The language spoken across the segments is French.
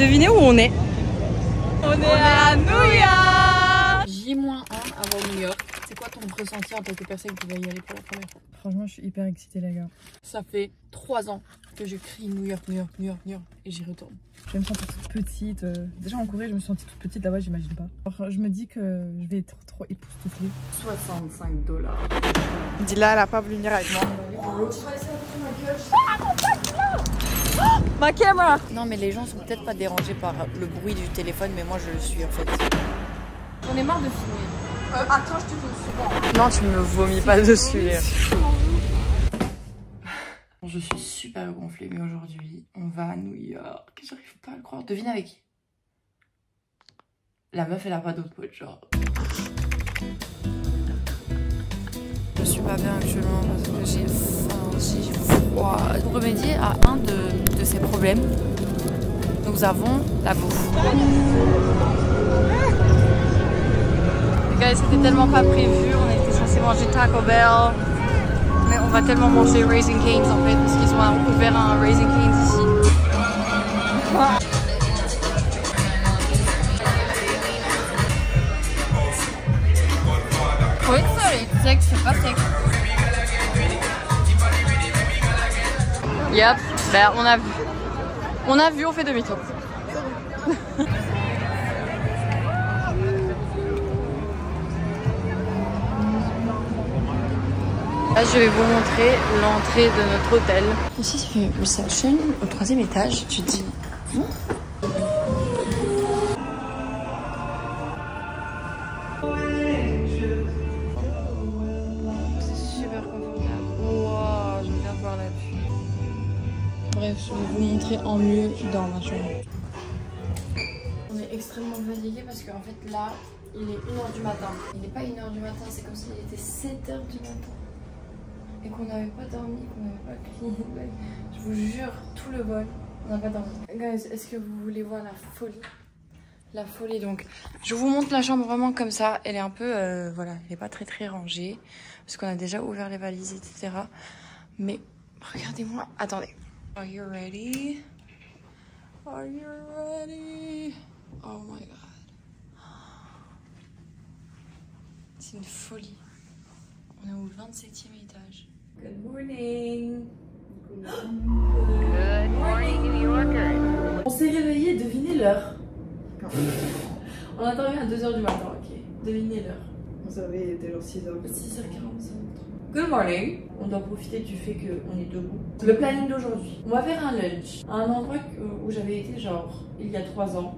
Devinez où on est? On est à New York. J-1 avant New York. C'est quoi ton ressenti en tant que personne qui va y aller pour la première fois? Franchement, je suis hyper excitée, les gars. Ça fait 3 ans que je crie New York, New York, New York, New York et j'y retourne. Je vais me sentir toute petite. Déjà en Corée, je me suis sentie toute petite là-bas, j'imagine pas. Alors, je me dis que je vais être trop époustouflée. $65. Dila, elle a pas voulu venir avec moi. Ma caméra. Non mais les gens sont peut-être pas dérangés par le bruit du téléphone, mais moi je le suis en fait. On est marre de filmer. Attends, je te fais souvent. Non, tu me vomis pas dessus. Je suis super gonflée, mais aujourd'hui, on va à New York. J'arrive pas à le croire. Devine avec qui? La meuf, elle a pas d'autre pote, genre. Je suis pas bien actuellement parce que j'ai faim, j'ai froid. Pour remédier à un de ces problèmes, nous avons la bouffe. Les gars, c'était tellement pas prévu. On était censé manger Taco Bell. Mais on va tellement manger Raising Cane's en fait, parce qu'ils ont ouvert un Raising Cane's ici. Oui, c'est sec, c'est pas sec. Yep, ben on a vu. On a vu, on fait demi-tour. Là, je vais vous montrer l'entrée de notre hôtel. Ici, c'est une reception au 3e étage. Tu te dis, c'est super confortable. Wow, je viens de voir la vue. Bref, je vais vous montrer en mieux dans ma chambre. On est extrêmement fatigué parce qu'en fait, là, il est 1h du matin. Il n'est pas 1h du matin, c'est comme s'il était 7h du matin. Et qu'on n'avait pas dormi, qu'on n'avait pas crié. Je vous jure, tout le vol, on n'a pas dormi. Guys, est-ce que vous voulez voir la folie? La folie, donc. Je vous montre la chambre vraiment comme ça. Elle est un peu, voilà, elle n'est pas très rangée. Parce qu'on a déjà ouvert les valises, etc. Mais, regardez-moi. Attendez. Are you ready? Are you ready? Oh my god. C'est une folie. On est au 27e étage. Good morning. Good morning, New Yorker. On s'est réveillé, devinez l'heure. On a dormi à 2h du matin, ok. Devinez l'heure. On savait, il était genre 6h. 6h45. Good morning. On doit profiter du fait qu'on est debout. Le planning d'aujourd'hui. On va faire un lunch à un endroit où j'avais été genre il y a 3 ans.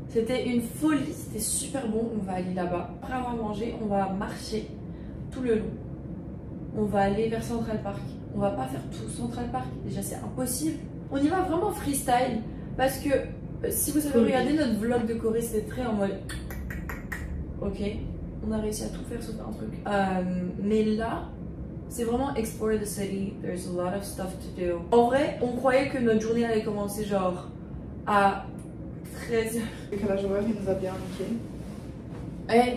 C'était une folie, c'était super bon. On va aller là-bas. Après avoir mangé, on va marcher tout le long. On va aller vers Central Park. On va pas faire tout Central Park. Déjà, c'est impossible. On y va vraiment freestyle. Parce que si vous avez regardé notre vlog de Corée, c'était très en mode. Ok. On a réussi à tout faire sauf un truc. Mais là, c'est vraiment explore the city. There's a lot of stuff to do. En vrai, on croyait que notre journée allait commencer genre à 13h. Le calage horaire, il nous a bien indiqué. Eh,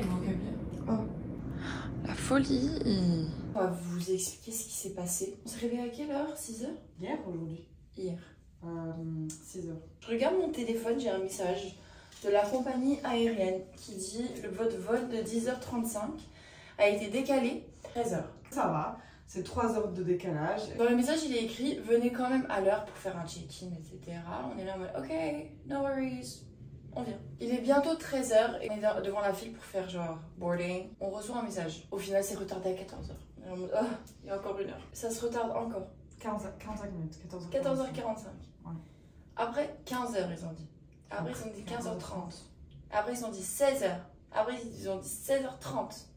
la folie. On va vous expliquer ce qui s'est passé. On s'est réveillé à quelle heure? 6h? Hier, aujourd'hui? Hier. 6h. Je regarde mon téléphone, j'ai un message de la compagnie aérienne qui dit votre vol de 10h35 a été décalé 13h. Ça va, c'est 3 heures de décalage. Dans le message, il est écrit venez quand même à l'heure pour faire un check-in, etc. On est là en mode ok, no worries. On vient. Il est bientôt 13h et on est devant la file pour faire genre boarding. On reçoit un message. Au final, c'est retardé à 14h. On est en mode, oh, il y a encore 1 heure. Ça se retarde encore. 45 minutes, 14h45. Ouais. Après 15h, ils ont dit. Après, ils ont dit 15h30. Après, ils ont dit 16h. Après, ils ont dit 16h30.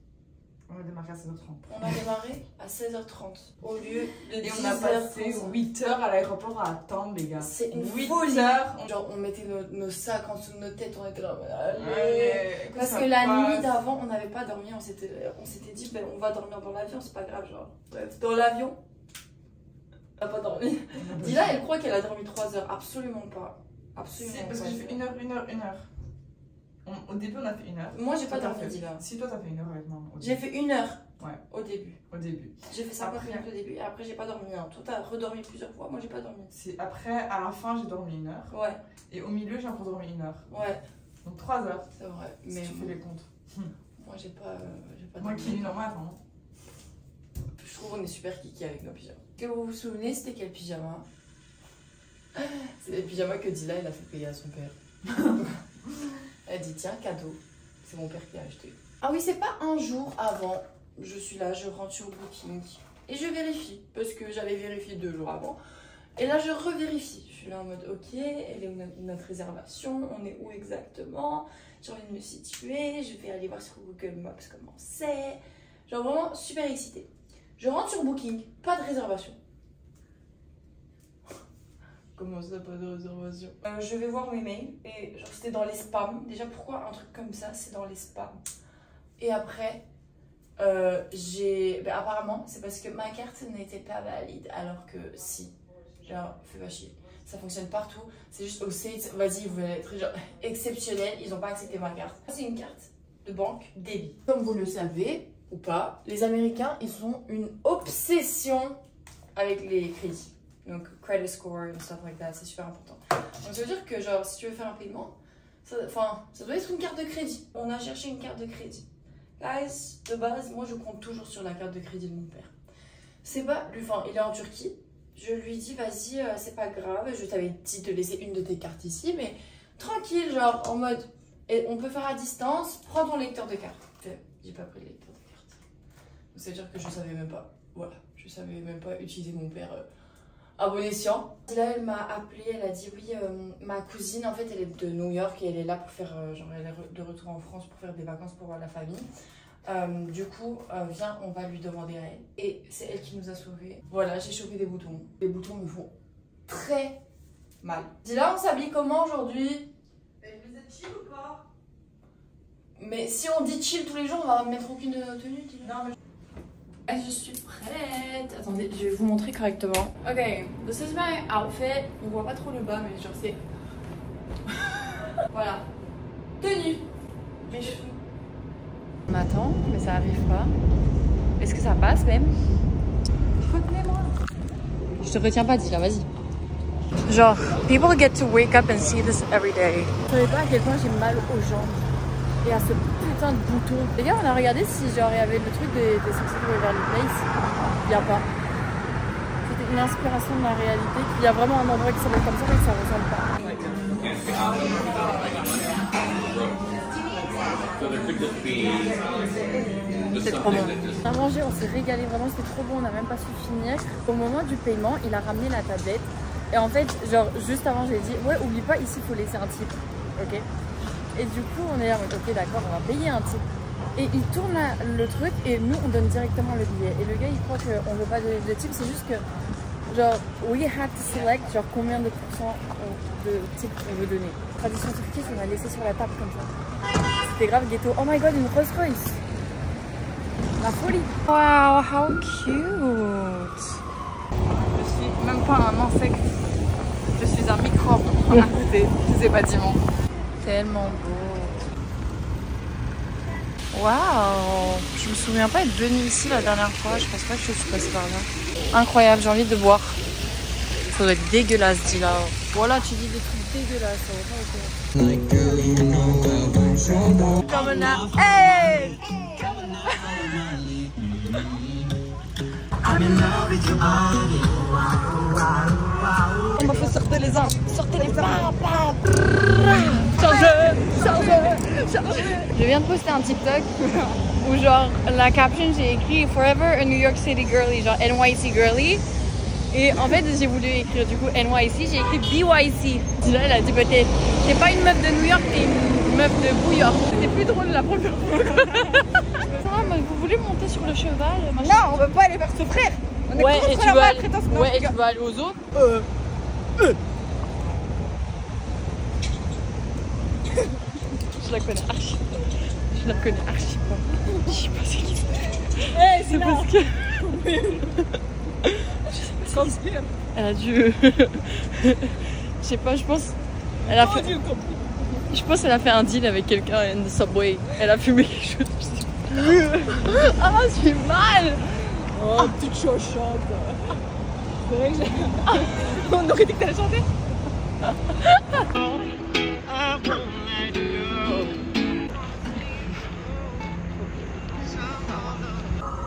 On a démarré à 16h30. On a démarré à 16h30 au lieu de 10h30. Et on a passé 8 heures à l'aéroport à attendre, les gars. C'est une 8 folie. heures. Genre, on mettait nos sacs en dessous de nos têtes, on était là. Ouais, parce que la nuit d'avant, on n'avait pas dormi. On s'était dit, ben, on va dormir dans l'avion, c'est pas grave. Genre, bref, dans l'avion, on n'a pas dormi. Dila, elle croit qu'elle a dormi 3 heures. Absolument pas. Absolument pas. Parce que j'ai fait 1 heure, 1 heure, 1 heure. Au début, on a fait 1 heure. Moi, j'ai pas dormi, Dila. Si, toi, t'as fait 1 heure avec moi. J'ai fait 1 heure. Ouais. Au début. Au début. J'ai fait 50 minutes au début et après j'ai pas dormi. Hein. Toi t'as redormi plusieurs fois, moi j'ai pas dormi. Après, à la fin, j'ai dormi 1 heure. Ouais. Et au milieu, j'ai encore dormi 1 heure. Ouais. Donc 3 heures. C'est vrai. Si Mais tu fais les comptes. moi j'ai pas Moi dormi. qui vis normal, vraiment. Je trouve qu'on est super kiki avec nos pyjamas. Que vous vous souvenez, c'était quel pyjama? C'est les pyjamas que Dila elle a fait payer à son père. Elle dit tiens, cadeau. C'est mon père qui l'a acheté. Ah oui, c'est pas un jour avant. Je suis là, je rentre sur Booking et je vérifie parce que j'avais vérifié 2 jours avant. Et là, je revérifie. Je suis là en mode ok, elle est où notre réservation? On est où exactement? J'ai envie de me situer. Je vais aller voir sur Google Maps comment c'est. Genre vraiment super excitée. Je rentre sur Booking, pas de réservation. Comment ça, pas de réservation? Je vais voir mes mails et genre c'était dans les spams. Déjà, pourquoi un truc comme ça, c'est dans les spams? Et après, apparemment, c'est parce que ma carte n'était pas valide. Alors que si, genre, fais pas chier. Ça fonctionne partout. C'est juste au States, vas-y, vous allez être genre exceptionnel. Ils n'ont pas accepté ma carte. C'est une carte de banque débit. Comme vous le savez ou pas, les Américains, ils ont une obsession avec les crédits. Donc, credit score and stuff like that, c'est super important. Donc, ça veut dire que, genre, si tu veux faire un paiement, ça doit être une carte de crédit. On a cherché une carte de crédit. Guys, de base, moi, je compte toujours sur la carte de crédit de mon père. C'est pas, il est en Turquie. Je lui dis, vas-y, c'est pas grave. Je t'avais dit de laisser une de tes cartes ici, mais tranquille, genre, en mode, et on peut faire à distance, prends ton lecteur de carte. J'ai pas pris le lecteur de carte. Donc, ça veut dire que je savais même pas, voilà, je savais même pas utiliser mon père à bon escient. Là, elle m'a appelé, elle a dit, oui, ma cousine, en fait, elle est de New York et elle est là pour faire, genre, elle est de retour en France pour faire des vacances pour la famille. Du coup, viens, on va lui demander à elle. Et c'est elle qui nous a sauvés. Voilà, j'ai chopé des boutons. Les boutons me font très mal. Dis là, on s'habille comment aujourd'hui? Vous êtes chill ou pas? Mais si on dit chill tous les jours, on va mettre aucune tenue. Non, mais... Je suis prête. Attendez, je vais vous montrer correctement. Ok, this is my outfit. On voit pas trop le bas, mais genre c'est... Voilà. Tenue. Mes cheveux. On attend, mais ça arrive pas. Est-ce que ça passe même? Retenez-moi. Je te retiens pas, Dila, vas-y. Genre, people get to wake up and see this every day. Je savais pas à quel point j'ai mal aux jambes et à ce putain de bouton. Les gars, on a regardé si genre il y avait le truc des sorciers de Waverly Place. Il n'y a pas. C'était une inspiration de la réalité. Il y a vraiment un endroit qui s'appelle comme ça, mais que ça ressemble pas. C'est trop bon. On a mangé, on s'est régalé, vraiment c'était trop bon, on n'a même pas su finir. Au moment du paiement, il a ramené la tablette. Et en fait, genre juste avant, j'ai dit, ouais, oublie pas, ici il faut laisser un tip. Ok. Et du coup, on est là, ok, d'accord, on va payer un tip. Et il tourne le truc et nous, on donne directement le billet. Et le gars, il croit qu'on veut pas donner de tip, c'est juste que, genre, we had to select, genre, combien de pourcents de tip on veut donner. Tradition turquie, on a laissé sur la table comme ça. C'était grave ghetto. Oh my god, une Rolls Royce. La folie. Wow, how cute. Je suis même pas un insecte. Je suis un microbe à côté de ces bâtiments. Tellement beau. Waouh. Je me souviens pas être venue ici la dernière fois. Je pense pas que je suis passée par là. Incroyable, j'ai envie de boire. Ça doit être dégueulasse, dis là. Voilà, tu dis des trucs dégueulasses. Ça va pas. Comme là. Hey! On m'a fait sortir les uns, sortez les pas. Chargez. Je viens de poster un TikTok où genre la caption j'ai écrit Forever a New York City girly, genre NYC girly. Et en fait j'ai voulu écrire du coup NYC, j'ai écrit BYC. Là elle a dit bah t'es pas une meuf de New York, t'es une meuf de New York. C'était plus drôle la première fois. Vous voulez monter sur le cheval? Non, on veut pas aller faire souffrir. On est ouais, et tu vas aller aux zoo. Je la connais archi. Je la connais archi pas. Je sais pas c'est qui c'est. C'est parce que... Je sais pas elle a dû... Je sais pas, je pense... Elle a fait... Je pense qu'elle a fait un deal avec quelqu'un in the subway. Elle a fumé quelque chose. Ah, je suis mal. Oh, petite chochotte. C'est vrai que j'ai... On aurait dit que t'allais chanter.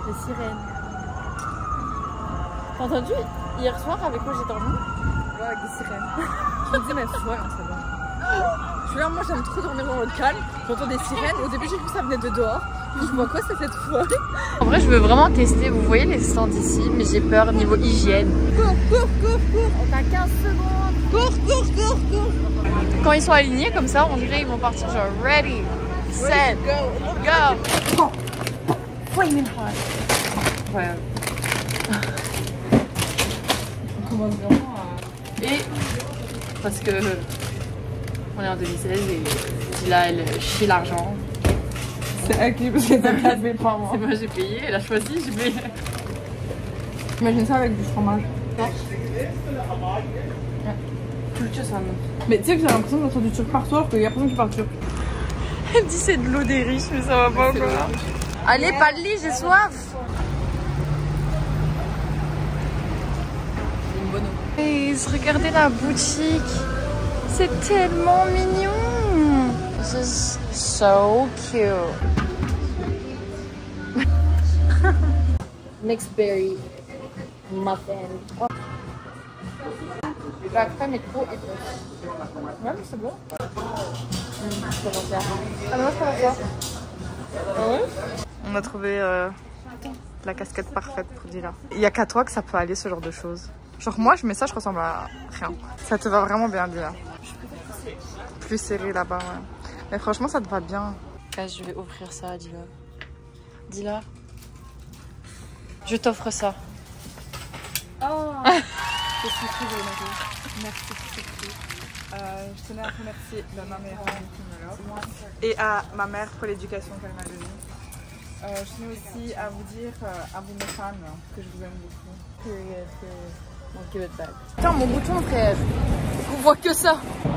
Les sirènes. T'as entendu hier soir avec quoi j'ai dormi? Ouais, avec des sirènes. Je me disais, mais ouais, c'est bon. Je suis là, moi j'aime trop dormir dans le calme. J'entends des sirènes. Au début, j'ai cru que ça venait de dehors. Puis je vois quoi, c'est cette fois. En vrai, je veux vraiment tester. Vous voyez les stands ici, mais j'ai peur niveau hygiène. Cours. On a 15 secondes. Cours. Quand ils sont alignés comme ça, on dirait qu'ils vont partir genre ready, set, go. Flaming hot. Ouais. On commence vraiment à... Et parce que on est en 2016 et là elle chie l'argent. C'est acquis parce que t'as pas payé par mois. C'est moi j'ai payé, elle a choisi, j'ai payé. Imagine ça avec du fromage. Mais tu sais que j'ai l'impression d'entendre du turc partout alors qu'il y a personne qui parle turc. Elle dit c'est de l'eau des riches mais ça va pas encore. Allez, pas de lit, j'ai soif. C'est une bonne eau. Guys, regardez la boutique. C'est tellement mignon. This is so cute. Mixed berry muffin. Oh. La crème est trop épaisse. Ouais, mais c'est bon. Ah non, je peux faire. Ah ouais? On a trouvé la casquette parfaite pour Dila. Il n'y a qu'à toi que ça peut aller ce genre de choses. Genre moi je mets ça, je ressemble à rien. Ça te va vraiment bien Dila. Plus serré là-bas, ouais. Mais franchement ça te va bien. Je vais offrir ça à Dila. Dila, je t'offre ça. Oh. Je suis très honorée. Merci pour ce prix. Je tenais à remercier ma mère et à ma mère pour l'éducation qu'elle m'a donnée. Je tenais aussi à vous dire, à vous mes fans, que je vous aime beaucoup. Period. I'll give it back. Putain mon bouton frère, on voit que ça.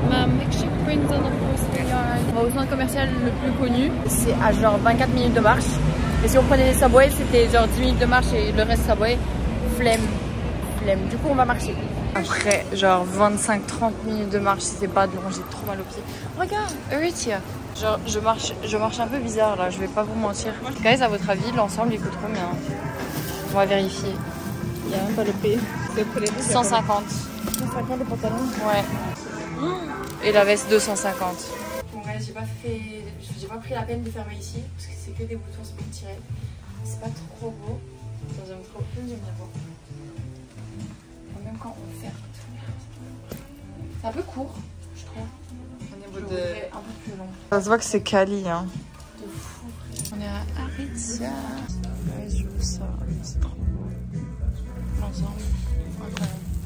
Ma milkshake brings on the grocery yard. On va au centre commercial le plus connu. C'est à genre 24 minutes de marche. Et si on prenait les Subway, c'était genre 10 minutes de marche et le reste Subway, flemme. Du coup on va marcher. Après genre 25-30 minutes de marche, si c'est pas de long, j'ai trop mal aux pieds. Regarde, Eurythia. Genre je marche un peu bizarre là, je vais pas vous mentir. Guys, à votre avis, l'ensemble il coûte combien? On va vérifier. Il n'y a même pas le prix. 150. 150 le pantalon. Ouais. Et la veste 250. Ouais, j'ai pas pris la peine de fermer ici parce que c'est que des boutons spectrés. C'est pas trop beau. J'aime trop plus, j'aime bien voir. Même quand on ferme tout. C'est un peu court, je trouve. Au niveau de... un peu plus long. Ça se voit que c'est quali, hein. De fou. On est à Aritzia. Ouais, je veux ça. C'est trop beau. L'ensemble.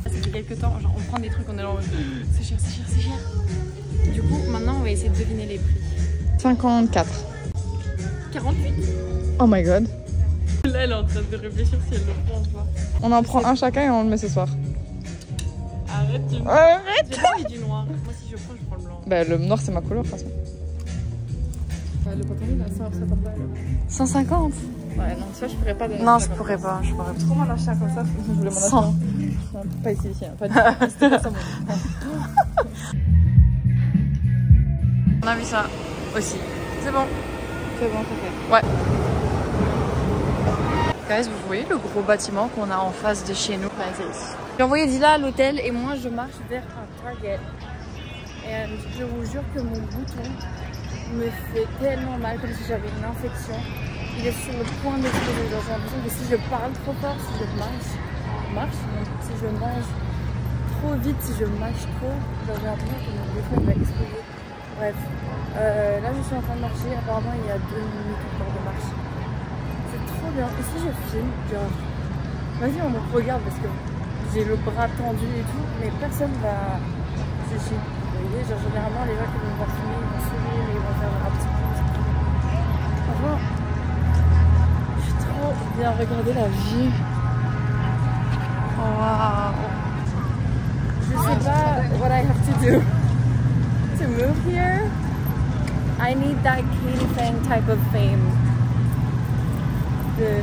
Ça fait quelques temps, genre on prend des trucs, on est là en mode c'est cher. Du coup, maintenant on va essayer de deviner les prix. 54. 48. Oh my god. Là, elle est en train de réfléchir si elle le prend ou pas. On en prend un chacun et on le met ce soir. Arrête, Arrête. j'ai pas envie du noir. Moi, si je prends le blanc. Bah, le noir, c'est ma couleur, de toute façon. Le pantalon, là, ça va pas. 150. Ouais, non, ça, je pourrais pas donner. Non, je pourrais pas. Trop mal acheter comme ça, je voulais m'en acheter 100. Pas ici, pas du tout. C'était pas ça, moi. On a vu ça aussi. C'est bon. C'est bon, ça fait. Ouais. Guys, vous voyez le gros bâtiment qu'on a en face de chez nous? J'ai envoyé Dila à l'hôtel et moi je marche vers un Target. Et je vous jure que mon bouton me fait tellement mal, comme si j'avais une infection. Il est sur le point d'exploser. J'ai l'impression que si je parle trop fort, si je si je mange trop vite, si je mâche trop, j'ai l'impression que mon bouton va exploser. Bref, là je suis en train de marcher. Apparemment il y a 2 minutes encore de marche. C'est trop bien. Et si je filme, genre, vas-y on me regarde parce que j'ai le bras tendu et tout, mais personne va sécher. Vous voyez, genre généralement les gens qui vont me voir filmer, ils vont sourire, ils vont faire un petit pouce. Franchement, je suis trop bien. Regardez la vue. Waouh. Je sais pas what I have to do to move here. I need that Katie Fang type of fame.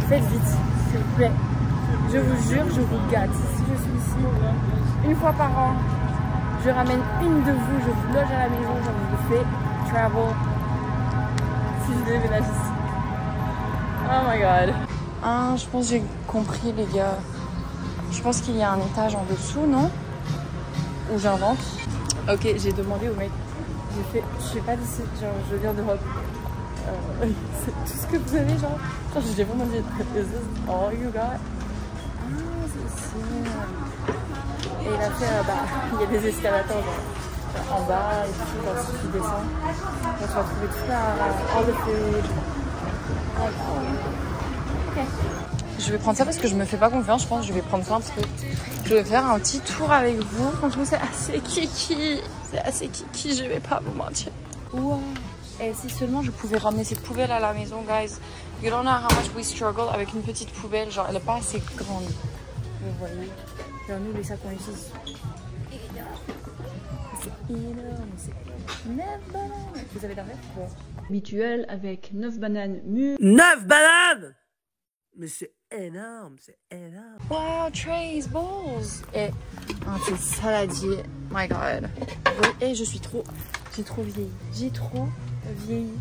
faites vite, s'il vous plaît. Je vous jure, je vous gâte. Si je suis ici une fois par an, je ramène une de vous, je vous loge à la maison, je vous fais travel. Si je déménage ici. Oh my god. Ah, je pense que j'ai compris, les gars. Je pense qu'il y a un étage en dessous, non? Ou j'invente. Ok, j'ai demandé au mec. J'ai fait, je sais pas d'ici, genre je viens d'Europe. C'est tout ce que vous avez, genre j'ai vraiment dit, is this all you got? Ah, c'est ici. Et il a fait, il y a des escalators genre en bas et tout, genre si tu descends, tu vas trouver tout là, all the food. Ok. Je vais prendre ça parce que je me fais pas confiance, je pense que je vais prendre ça parce que je vais faire un petit tour avec vous. Franchement, c'est assez kiki. C'est assez kiki, je vais pas vous mentir. Wow. Et si seulement je pouvais ramener cette poubelle à la maison, guys. You don't know how much we struggle avec une petite poubelle. Genre, elle est pas assez grande. Vous voyez. Genre, nous, les sacs qu'on utilise. C'est énorme. C'est 9 bananes. Vous avez l'arrêt quoi? Habituel avec 9 bananes mûres. 9 bananes! Mais c'est énorme, c'est énorme. Wow, trays, bowls. Et un petit saladier. My god. Et j'ai trop vieilli. J'ai trop vieilli.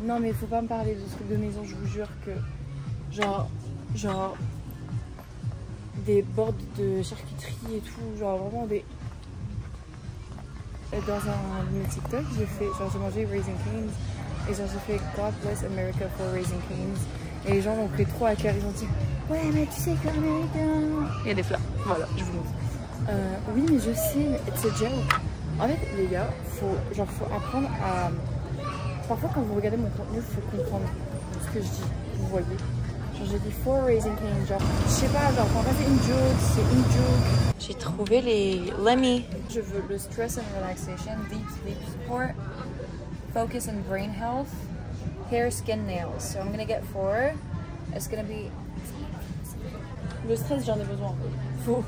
Non mais faut pas me parler de trucs de maison, je vous jure que genre des bords de charcuterie et tout, genre vraiment des... Dans un TikTok, j'ai mangé Raising Cane's et genre j'ai fait God bless America for Raising Cane's et les gens l'ont pris trop à cœur, ils ont dit ouais mais tu sais qu'américain. Il y a des fleurs, voilà, je vous montre. Oui mais je sais, mais it's a joke. En fait les gars, faut apprendre à... Parfois quand vous regardez mon contenu, il faut comprendre ce que je dis, vous voyez. Genre j'ai dit for Raising Cane's, genre je sais pas, genre quand on fait une joke, c'est une joke. J'ai trouvé les Lemmy. Je veux le stress and relaxation, deep sleep support, focus and brain health, hair, skin, nails. So I'm gonna get 4. It's gonna be... Le stress, j'en ai besoin. Faut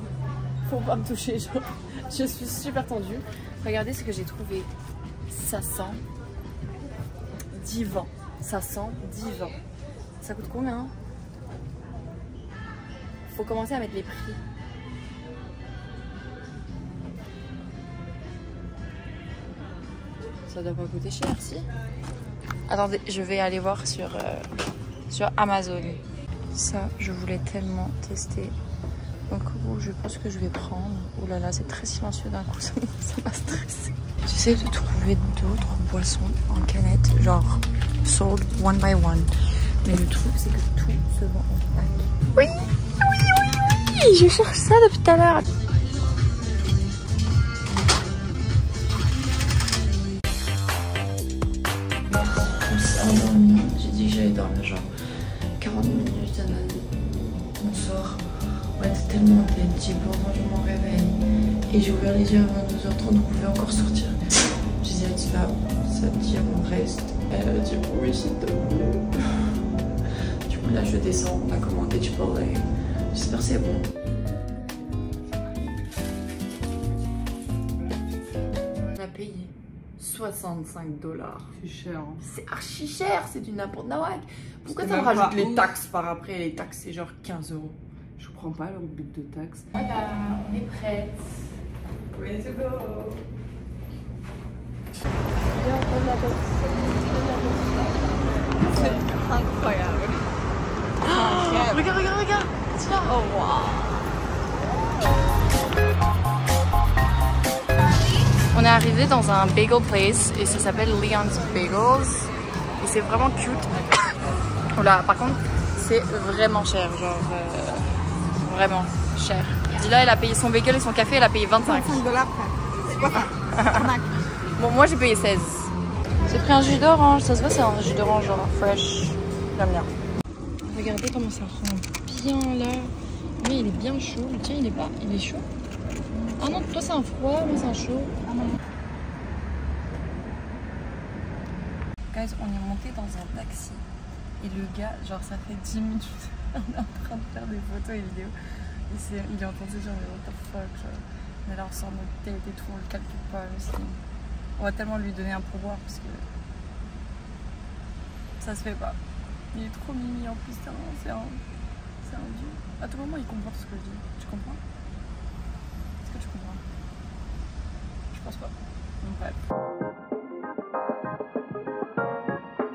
pas me toucher, genre. Je suis super tendue. Regardez ce que j'ai trouvé. Ça sent divin. Ça sent divin. Ça coûte combien? Faut commencer à mettre les prix. Ça doit pas coûter cher, si? Attendez, je vais aller voir sur Amazon. Ça, je voulais tellement tester. Donc, je pense que je vais prendre. Oh là là, c'est très silencieux d'un coup, ça m'a stressé. J'essaie de trouver d'autres boissons en canette, genre sold one by one. Mais le truc, c'est que tout se vend en pack. Oui, je cherche ça depuis tout à l'heure. J'ai dit que j'allais dormir genre 40 minutes, on sort. On était tellement dead, j'ai pas entendu mon réveil. Et j'ai ouvert les yeux à 22h30, on pouvait encore sortir. J'ai dit à Tifa, ça te dit on reste? Elle a dit oui s'il te plaît. Du coup là je descends, on a commandé Chipotle. J'espère que c'est bon. On a payé 65 $. C'est cher. Hein. C'est archi cher, c'est du n'importe quoi. Pourquoi ça me même rajoute pas les ouf. taxes par après? Les taxes c'est genre 15 €. Je comprends pas leur but de taxe. Voilà, on est prête. Ready to go. C'est incroyable. Regarde. Tiens, oh wow. On est arrivé dans un bagel place et ça s'appelle Leon's Bagels et c'est vraiment cute. Voilà, par contre c'est vraiment cher, genre vraiment cher. Dila elle a payé son bagel et son café, elle a payé 25 $, frère. C'est quoi ça? Bon, moi j'ai payé 16. J'ai pris un jus d'orange, ça se voit, c'est un jus d'orange genre fresh. J'aime bien. Regardez comment ça rend bien là. Mais il est bien chaud. Le tien il est chaud. Ah non, toi c'est un froid, moi c'est un chaud. Ah non. Guys, on est monté dans un taxi. Et le gars, genre ça fait 10 minutes, on est en train de faire des photos et vidéos. Il est entendu genre what the fuck, genre. On est là, on sort notre tête et tout, on le calcule pas. On va tellement lui donner un pourboire parce que ça se fait pas. Il est trop mimi en plus, c'est un dieu. À tout moment il comprend ce que je dis. Tu comprends? Est-ce que tu comprends? Je pense pas. Donc bref.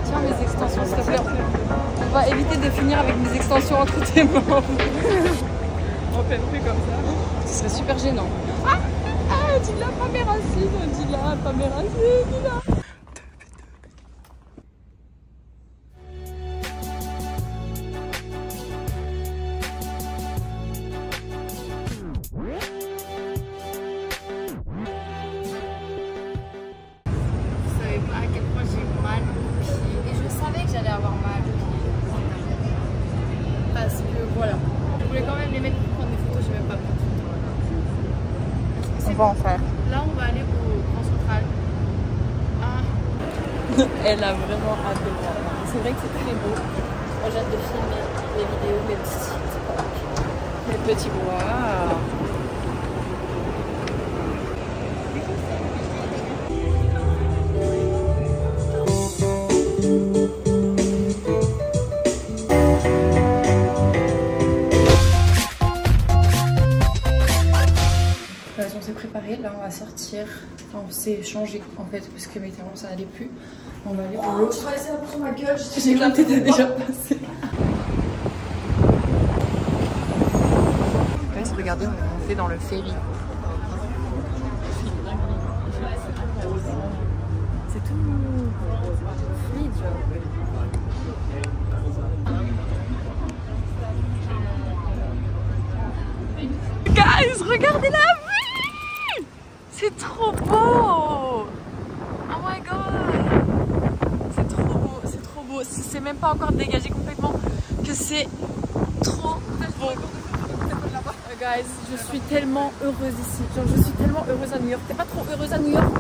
Tiens mes extensions s'il te plaît. On va éviter de finir avec mes extensions entre tes membres. On fait plus comme ça. Ce serait super gênant. Dis-la Paméracine, dis-la Paméracine, dis-la. Vous savez pas à quel point j'ai mal aux pieds. Et je savais que j'allais avoir mal aux pieds. Parce que voilà. Je voulais quand même les mettre pour prendre des photos, je vais même pas prendre de photos. On va en faire. Là, on va aller au Grand Central. Ah. Elle a vraiment hâte de voir. C'est vrai que c'est très beau. Moi, j'ai hâte de filmer les vidéos, mes petits bois. On s'est préparé, là on va sortir, enfin, on s'est changé en fait parce que mes talons ça allait plus. On va aller au road. Je vais essayer de prendre ma gueule, j'ai cru que t'étais déjà passé. Guys, regardez, on est monté dans le ferry. C'est tout fluide, Guys, regardez la vue! C'est trop beau! Oh my god! C'est trop beau, c'est trop beau. C'est même pas encore dégagé complètement que c'est trop beau. Guys, je suis tellement heureuse ici. Genre, je suis tellement heureuse à New York. T'es pas trop heureuse à New York?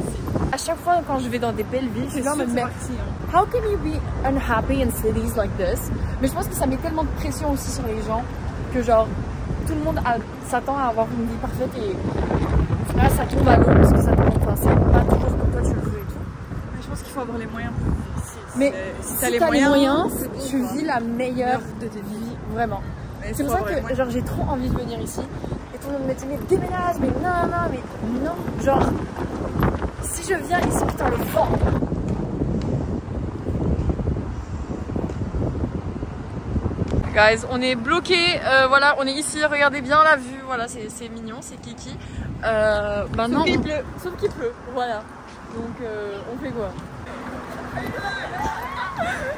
À chaque fois quand je vais dans des belles villes, je suis là, mais how can you be unhappy in cities like this? Mais je pense que ça met tellement de pression aussi sur les gens que genre tout le monde s'attend à avoir une vie parfaite et là ça tombe à l'eau parce que ça tombe, enfin c'est pas toujours comme toi tu le veux et tout. Mais je pense qu'il faut avoir les moyens. Mais si t'as les moyens, tu vis la meilleure de tes vies, vraiment. C'est pour ça que genre j'ai trop envie de venir ici et tout le monde me dit mais déménage, mais non, mais non, genre si je viens ici putain le vent. Guys, on est bloqué, voilà, on est ici, regardez bien la vue, voilà, c'est mignon, c'est kiki. Maintenant, sauf qu'il pleut, voilà. Donc, on fait quoi?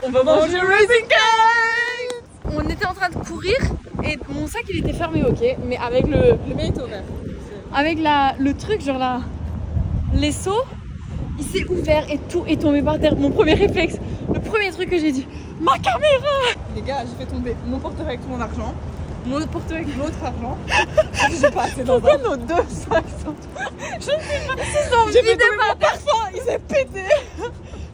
On va manger Raising Cane! On était en train de courir et mon sac il était fermé, ok, mais avec le mien était ouvert. Avec le truc, genre là, les seaux, il s'est ouvert et tout est tombé par terre. Mon premier réflexe, le premier truc que j'ai dit, ma caméra! Les gars, j'ai fait tomber mon portefeuille avec tout mon argent, mon autre portefeuille avec l'autre argent. J'ai pas assez dans pourquoi nos deux sacs sont... Je sais pas, ils se sont vidés par terre. Il s'est pété.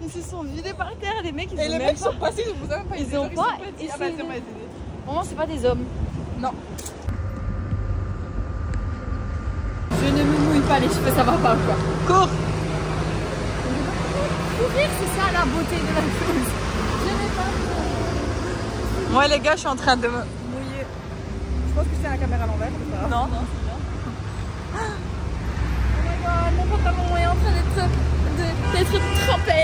Ils se sont vidés par terre, les mecs ils et les mecs sont passés, ils vous avez pas ils ont pas essayé. Ah bah tiens, on va les aider. Vraiment c'est pas des hommes. Non. Je ne me mouille pas les cheveux, ça va pas quoi. Cours. Courir c'est ça la beauté de la chose. Je n'ai pas. Moi les gars, je suis en train de me mouiller. Je pense que c'est la caméra à l'envers. Non, c'est bien. Oh my god, mon pantalon est en train d'être trempé.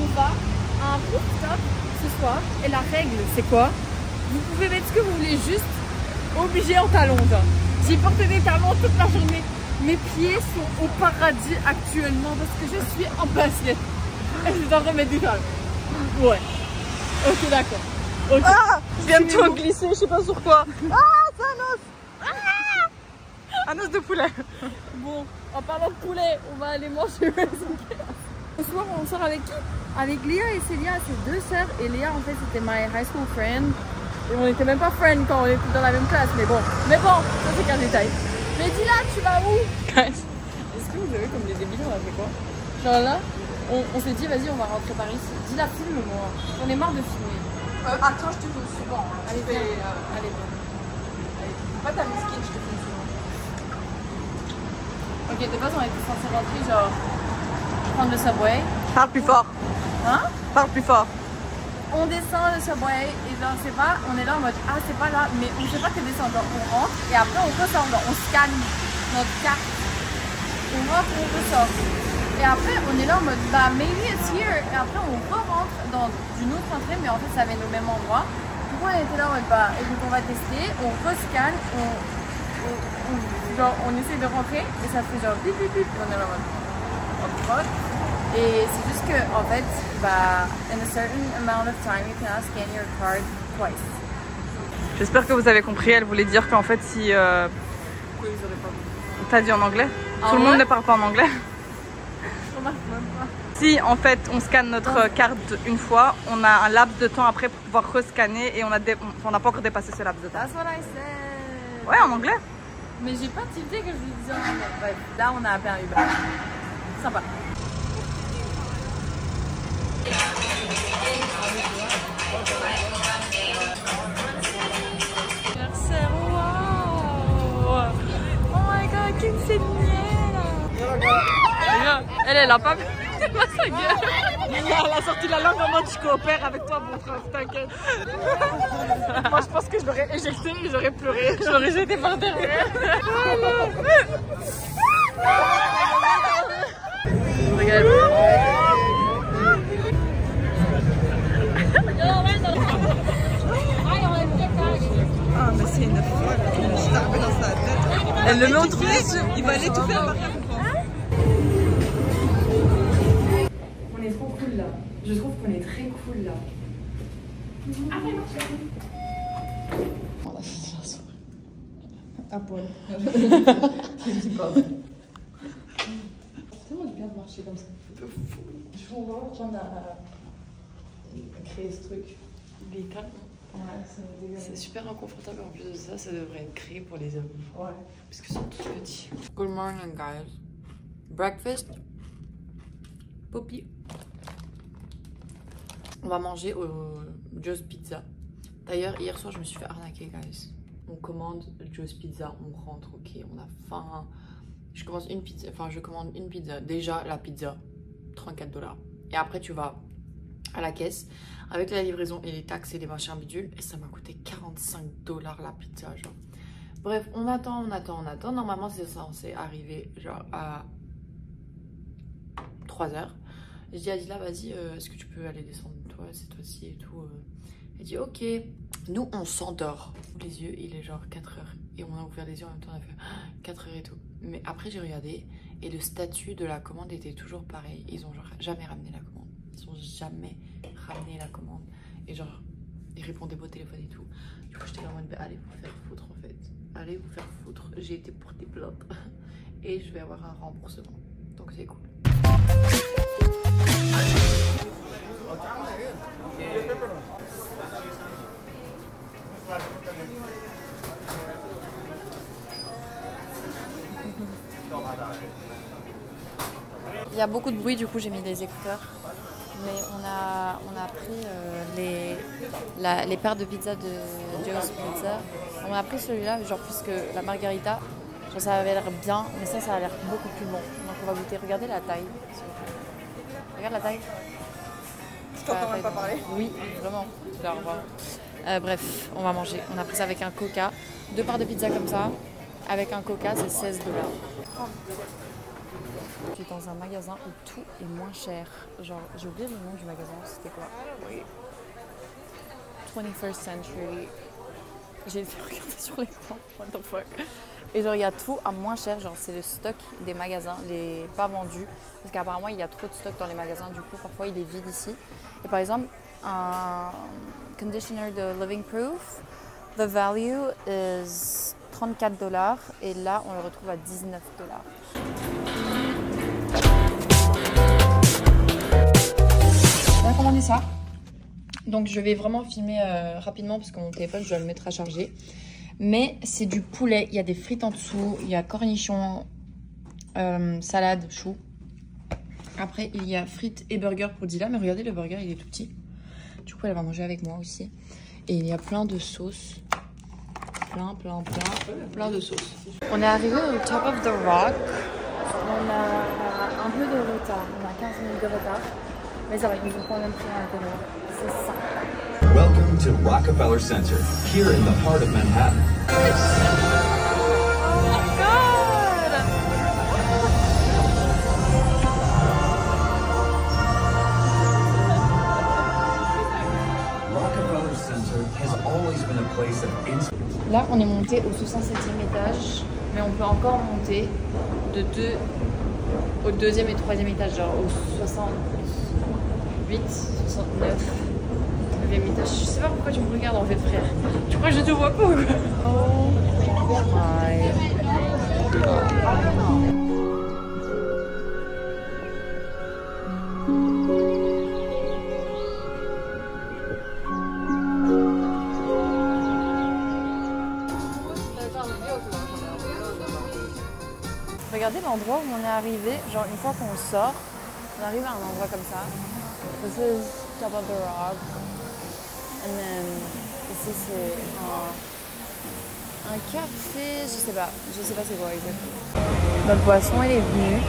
On va à un rooftop ce soir et la règle c'est quoi? Vous pouvez mettre ce que vous voulez, juste obligé en talons. J'ai porté des talons toute la journée. Mes pieds sont au paradis actuellement parce que je suis en basket. Et je dois remettre des talons. Ouais. Ok, d'accord. Okay. Ah, je viens de tout glisser, je sais pas sur quoi. Ah, c'est un os. Ah, un os de poulet. Bon, en parlant de poulet, on va aller manger. Ce soir, on sort avec qui? Avec Léa et Célia, c'est deux sœurs. Et Léa, en fait, c'était my high school friend. Et on n'était même pas friends quand on était dans la même classe. Mais bon, ça c'est qu'un détail. Mais dis là, tu vas où? Guys, est-ce que vous avez comme des débiles, on a fait quoi? Genre là, on s'est dit, vas-y, on va rentrer par ici. Dis la filme-moi. On est marre de filmer. Attends, je te filme souvent. Allez, viens. Allez, viens. Pas ta mesquine, je te filme souvent. Ok, de base, on était censé rentrer, genre, prendre le subway. Parle plus fort. Hein? Parle plus fort. on descend le subway et genre c'est pas, on est là en mode ah c'est pas là, mais on sait pas que descendre, genre on rentre et après on ressort, genre on scanne notre carte, on rentre, on ressort et après on est là en mode bah maybe it's here et après on re-rentre dans une autre entrée mais en fait ça mène au même endroit. Du coup on était là en mode bah écoute on va tester, on rescanne, on essaie de rentrer et ça fait genre bip bip bip et on est là en mode oh fuck. Et c'est juste que, en fait, bah, in a certain amount of time, you cannot scan your card twice. J'espère que vous avez compris. Elle voulait dire qu'en fait, si. Pourquoi ils auraient pas compris? T'as dit en anglais? Tout le monde ne parle pas en anglais. Je remarque même pas. Si en fait on scanne notre carte une fois, on a un laps de temps après pour pouvoir rescanner et on n'a pas encore dépassé ce laps de temps. That's what I said. Ouais, en anglais. Mais j'ai pas tilté que je lui disais en anglais. Bref, là on a appelé un Uber. Sympa. Anniversaire, wow! Oh my god, quinceañera! Elle a pas vu sa gueule! Elle a sorti la langue en mode je coopère avec toi mon frère, t'inquiète. Moi je pense que je l'aurais éjecté et j'aurais pleuré. Je l'aurais jeté par derrière. Regarde. Ah mais c'est une folle, je t'arrive dans sa tête. Elle le met au trou, il va aller tout faire par là. On est trop cool là. Je trouve qu'on est très cool là. À poil. Je dis pas. C'est tellement bien de marcher comme ça. De fou. Je vais voir qui en a créé ce truc. Littéralement. Ouais, c'est dégueulasse. C'est super inconfortable. En plus de ça, ça devrait être créé pour les hommes. Ouais. Parce qu'ils sont tous petits. Good morning, guys. Breakfast. Poppy. On va manger au Joe's Pizza. D'ailleurs, hier soir, je me suis fait arnaquer, guys. On commande Joe's Pizza, on rentre, ok, on a faim. Je commande une pizza. Déjà, la pizza, 34 $. Et après, tu vas à la caisse avec la livraison et les taxes et les machins bidules. Et ça m'a coûté 45 $ la pizza, genre. Bref, on attend. Normalement, c'est censé arriver, genre, à 3 h. Je dis à Adila, vas-y, est-ce que tu peux aller descendre toi, cette fois-ci et tout. Elle dit, ok. Nous, on s'endort. Les yeux, il est genre 4 h. Et on a ouvert les yeux en même temps, on a fait 4 h et tout. Mais après, j'ai regardé et le statut de la commande était toujours pareil. Ils ont genre jamais ramené la commande. Ils ont jamais ramené la commande. Et genre, ils répondaient pas au téléphone et tout. Du coup, j'étais là en mode, allez vous faire foutre en fait. Allez vous faire foutre. J'ai été portée plainte. Et je vais avoir un remboursement. Donc c'est cool. Il y a beaucoup de bruit, du coup j'ai mis des écouteurs. Mais on a pris les paires de pizza de Joe's Pizza. On a pris celui-là, genre puisque la margarita, genre, ça avait l'air bien, mais ça a l'air beaucoup plus bon. Donc on va goûter. Regardez la taille. Regarde la taille. Je t'entends même pas parler. Oui, vraiment. Bref, on va manger. On a pris ça avec un coca. 2 parts de pizza comme ça. Avec un coca, c'est 16 $. Je suis dans un magasin où tout est moins cher. Genre, j'ai oublié le nom du magasin. C'était quoi? Oui. 21st Century. J'ai été regarder sur l'écran. What the fuck? Et genre, il y a tout à moins cher. Genre, c'est le stock des magasins, les pas vendus. Parce qu'apparemment, il y a trop de stock dans les magasins. Du coup, parfois, il est vide ici. Et par exemple, un conditioner de Living Proof, the value is 34 $. Et là, on le retrouve à 19 $. On a commandé ça. Donc, je vais vraiment filmer rapidement parce que mon téléphone, je dois le mettre à charger. Mais c'est du poulet, il y a des frites en dessous, il y a cornichons, salade, chou. Après, il y a frites et burger pour Dila. Mais regardez, le burger, il est tout petit. Du coup, elle va manger avec moi aussi. Et il y a plein de sauces. Plein de sauces. On est arrivé au top of the rock. On a un peu de retard. On a 15 minutes de retard. Mais ça va, ils nous ont quand même pris à l'intérieur. C'est ça. Welcome to Rockefeller Center, here in the heart of Manhattan. Rockefeller Center has always been a place of Là, on est monté au 67e étage, mais on peut encore monter de au 2e et 3e étage, genre au 68, 69, 9e étage. Je sais pas pourquoi tu me regardes en fait, frère. Tu crois que je te vois pas ou quoi? Oh my god. Regardez l'endroit où on est arrivé, genre une fois qu'on sort, on arrive à un endroit comme ça. This is top of the rock. And then, ici c'est un café, je sais pas c'est quoi exactement. Notre boisson elle est venue.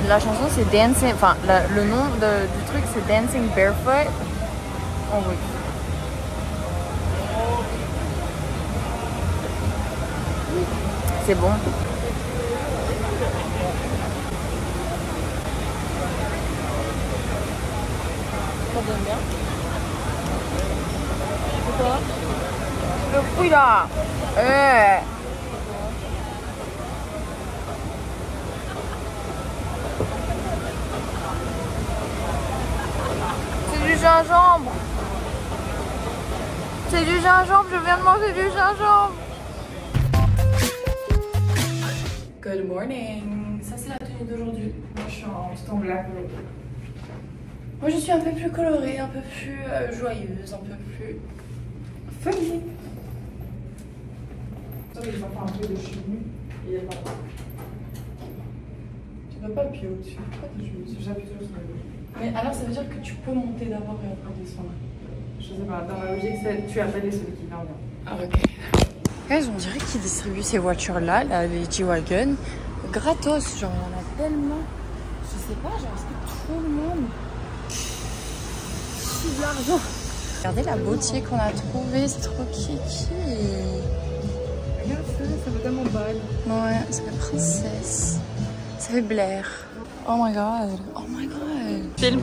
La chanson c'est Dancing, enfin le nom du truc c'est Dancing Barefoot. On voit. C'est bon. Ça donne bien. C'est quoi? Le fruit là. C'est du gingembre. C'est du gingembre, je viens de manger du gingembre. Good morning. Ça c'est la tenue d'aujourd'hui. Moi je suis tout en black. Moi je suis un peu plus colorée, un peu plus joyeuse, un peu plus féminine. Ça, ils ont fait un peu de chimie et il y a pas. Tu dois pas appuyer au-dessus. Pourquoi tu j'appuie sur le dos? Mais alors ça veut dire que tu peux monter d'abord et après descendre? Je sais pas, dans la logique, tu appelles celui qui vient bien. Ah ok. Guys, on dirait qu'ils distribuent ces voitures-là, les G-Wagon, gratos. Genre, il y en a tellement. Je sais pas, genre, est-ce que tout le monde chie de l'argent? Regardez la beauté qu'on a trouvée, c'est trop kiki. Regarde ça, ça fait tellement bague. Ouais, ça fait princesse. Ça fait Blair. Oh my god. Oh my god. Film.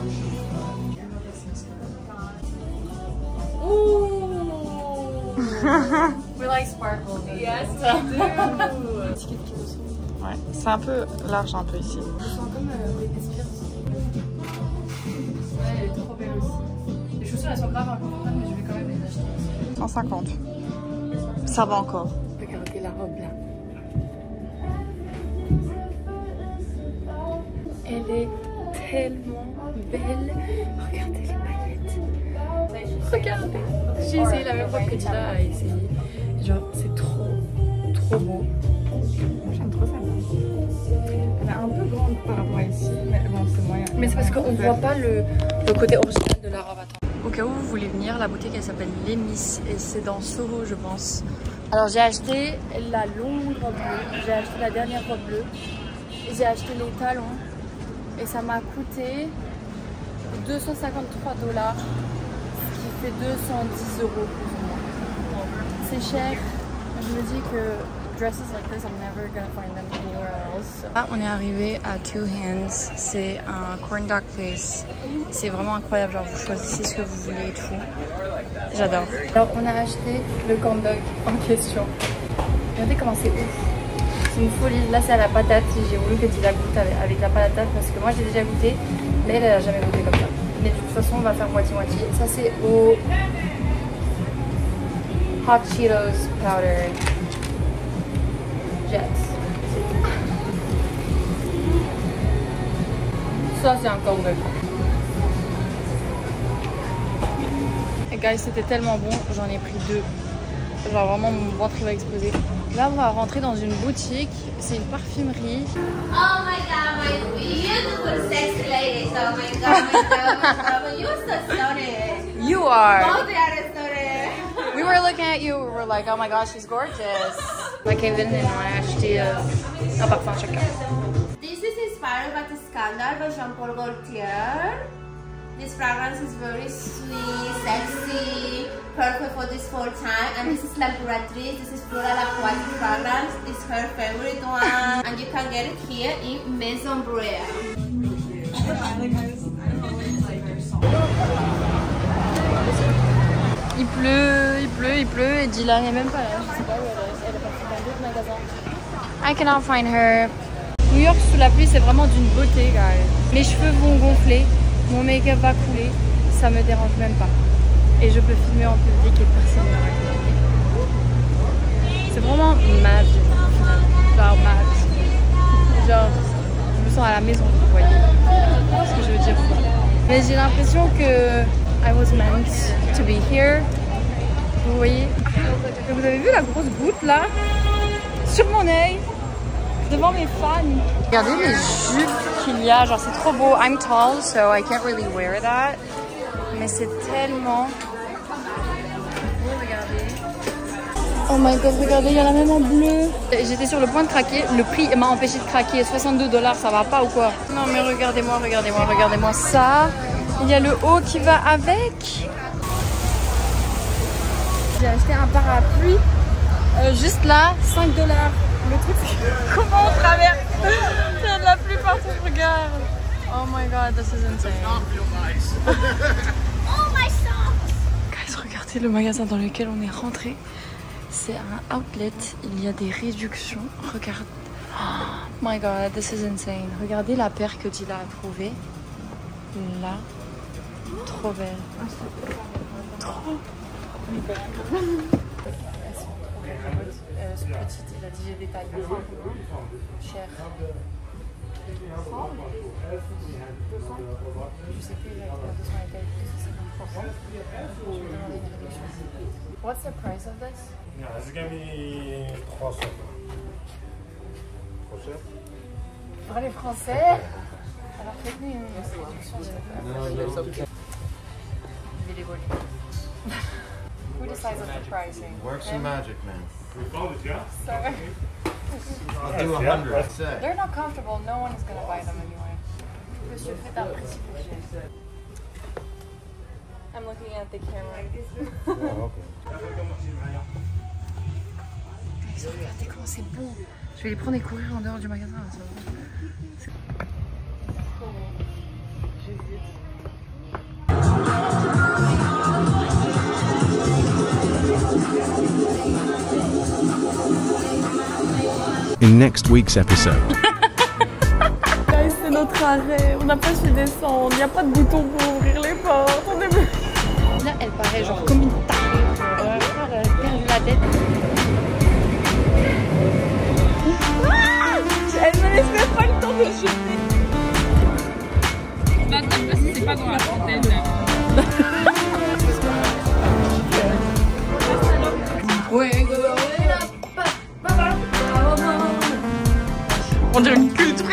We like sparkle. Yes, we do. Ouais, c'est un peu large un peu ici. Je sens comme Britney Spears. Ouais, elle est trop belle aussi. Les chaussures elles sont grave inconfortables, mais je vais quand même les acheter. 150. Ça va encore. Regardez la robe là. Elle est tellement belle. Regardez les paillettes. Regardez. J'ai essayé la même robe que Tila a essayé. Genre, c'est trop beau. J'aime trop ça. Elle est un peu grande par rapport à ici, mais bon, c'est moyen. Mais c'est parce qu'on ne voit pas le côté original de la robe. Attends. Au cas où vous voulez venir, la boutique elle s'appelle Lemis et c'est dans Soho, je pense. Alors j'ai acheté la longue robe bleue, j'ai acheté la dernière robe bleue, et j'ai acheté les talons et ça m'a coûté 253 $, ce qui fait 210 € plus ou moins. C'est cher, je me dis que dresses like this, I'm never gonna find them anywhere else. Là, on est arrivé à Two Hands, c'est un corn dog place. C'est vraiment incroyable, genre vous choisissez ce que vous voulez et tout. J'adore. Alors on a acheté le corn dog en question. Regardez comment c'est ouf. C'est une folie. Là c'est à la patate. J'ai voulu que tu la goûtes avec la patate parce que moi j'ai déjà goûté. Mais elle a jamais goûté comme ça. Mais de toute façon on va faire moitié-moitié. Ça c'est au Hot Cheetos powder. Ça c'est un corn dog. Et guys, c'était tellement bon, j'en ai pris 2. Genre vraiment mon ventre il va exploser. Là on va rentrer dans une boutique, c'est une parfumerie. Oh my god, my beautiful sexy ladies. Oh my god, my god. You're so stunning. You are. Oh, they are stunning. We were looking at you, we were like, oh my gosh, she's gorgeous. Là Kevin et on a acheté un parfum chacun. This is inspired by the Scandal by Jean-Paul Gaultier. This fragrance is very sweet, sexy, perfect for this fall time. And this is La Curatrice. This is Floral Aquatic fragrance. It's her favorite one. And you can get it here in Maison Brea. Il pleut et Dylan n'est même pas là. Je sais pas où elle est partie dans d'autres magasins. I cannot find her. New York sous la pluie, c'est vraiment d'une beauté, guys. Mes cheveux vont gonfler, mon make-up va couler, ça me dérange même pas. Et je peux filmer en public et personne ne regarde. C'est vraiment magique, genre magique. Genre, je me sens à la maison, vous voyez ce que je veux dire. Mais j'ai l'impression que I was meant to be here. Vous voyez? Vous avez vu la grosse goutte là? Sur mon œil, devant mes fans. Regardez les jupes qu'il y a, genre c'est trop beau. I'm tall, so I can't really wear that. Mais c'est tellement beau, regardez. Oh my god, regardez, il y en a même en bleu. J'étais sur le point de craquer, le prix m'a empêché de craquer. 62 $, ça va pas ou quoi? Non mais regardez-moi, regardez-moi, regardez-moi ça. Il y a le haut qui va avec. J'ai acheté un parapluie juste là, 5 $. Le truc c'est comment on traverse. Il y a de la pluie partout, regarde. Oh my god, this is insane. Oh my socks! Guys, regardez le magasin dans lequel on est rentré. C'est un outlet, il y a des réductions. Regarde. Oh my god, this is insane. Regardez la paire que Dila a trouvée. Là. Trop belle. Trop belle. Ce petit, il a dit j'ai des tailles cher. Je sais plus exactement de son taille, que c'est 50%. What's the price of this? Yeah, this is gonna be 300. Trop cher? Pour les Français? Alors faites-nous une réduction de Who decides on the pricing? Work some magic, man. Sorry. I'll do 100. They're not comfortable. No one is gonna buy them anyway. Monsieur, faites un prix s'il I'm looking at the camera. Oh, okay. Regardez comment c'est beau. Je vais les prendre et courir en dehors du magasin. In next week's episode. Guys, c'est notre arrêt. On n'a pas su descendre. Il n'y a pas de bouton pour ouvrir les portes. Là, elle paraît genre comme une tarée. Elle a perdu la tête. Ah, elle me laisse même pas le temps de chuter. On va dire parce que c'est pas dans la fontaine. On dirait une queue de truc.